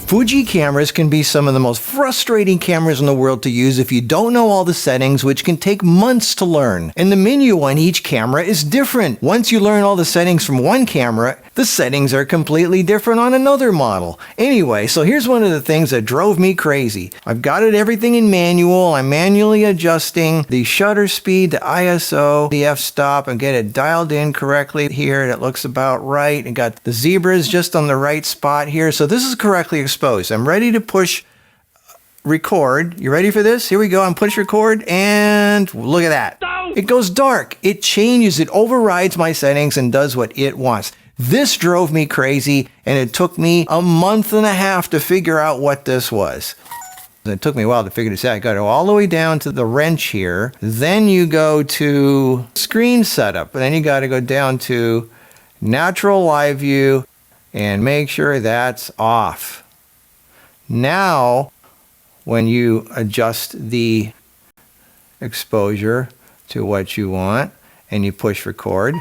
Fuji cameras can be some of the most frustrating cameras in the world to use if you don't know all the settings, which can take months to learn. And the menu on each camera is different. Once you learn all the settings from one camera, the settings are completely different on another model. Anyway, so here's one of the things that drove me crazy. I've got everything in manual. I'm manually adjusting the shutter speed, the ISO, the f-stop, and get it dialed in correctly here. That looks about right. And got the zebras just on the right spot here. So this is correctly exposed. I'm ready to push record. You ready for this? Here we go. I'm push record and look at that. It goes dark. It changes. It overrides my settings and does what it wants. This drove me crazy, and it took me a month and a half to figure out what this was. It took me a while to figure this out. I got to go all the way down to the wrench here. Then you go to screen setup, and then you got to go down to natural live view and make sure that's off. Now, when you adjust the exposure to what you want and you push record,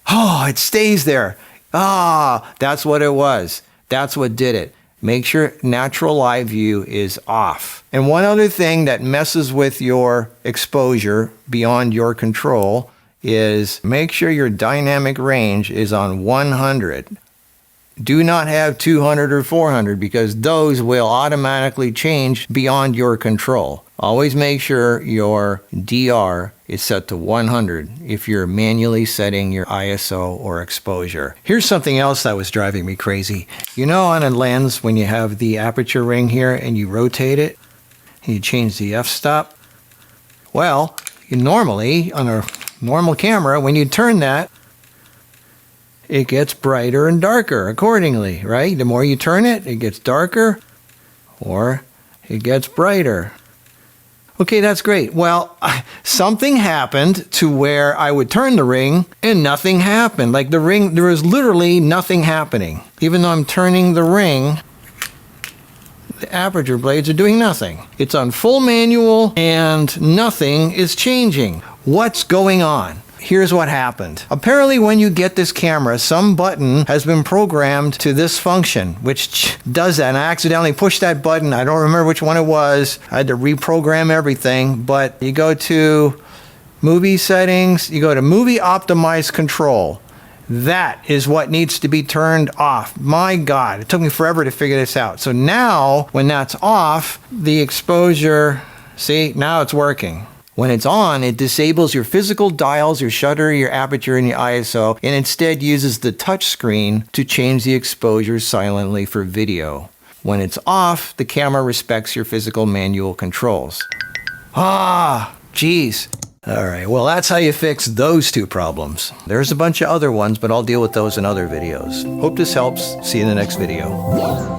oh, it stays there. That's what it was. That's what did it. Make sure natural live view is off. And one other thing that messes with your exposure beyond your control is make sure your dynamic range is on 100. Do not have 200 or 400 because those will automatically change beyond your control. Always make sure your DR is set to 100 if you're manually setting your ISO or exposure. Here's something else that was driving me crazy. You know, on a lens, when you have the aperture ring here and you rotate it, and you change the f-stop, well, normally on a normal camera, when you turn that, it gets brighter and darker accordingly, right? The more you turn it, it gets darker or it gets brighter. Okay, that's great. Well, something happened to where I would turn the ring and nothing happened. Like the ring, there was literally nothing happening. Even though I'm turning the ring, the aperture blades are doing nothing. It's on full manual and nothing is changing. What's going on? Here's what happened. Apparently when you get this camera, some button has been programmed to this function, which does that. And I accidentally pushed that button. I don't remember which one it was. I had to reprogram everything, but you go to movie settings, you go to movie optimized control. That is what needs to be turned off. My God, it took me forever to figure this out. So now when that's off, the exposure, see, now it's working. When it's on, it disables your physical dials, your shutter, your aperture, and your ISO, and instead uses the touch screen to change the exposure silently for video. When it's off, the camera respects your physical manual controls. Geez. All right, well, that's how you fix those two problems. There's a bunch of other ones, but I'll deal with those in other videos. Hope this helps. See you in the next video.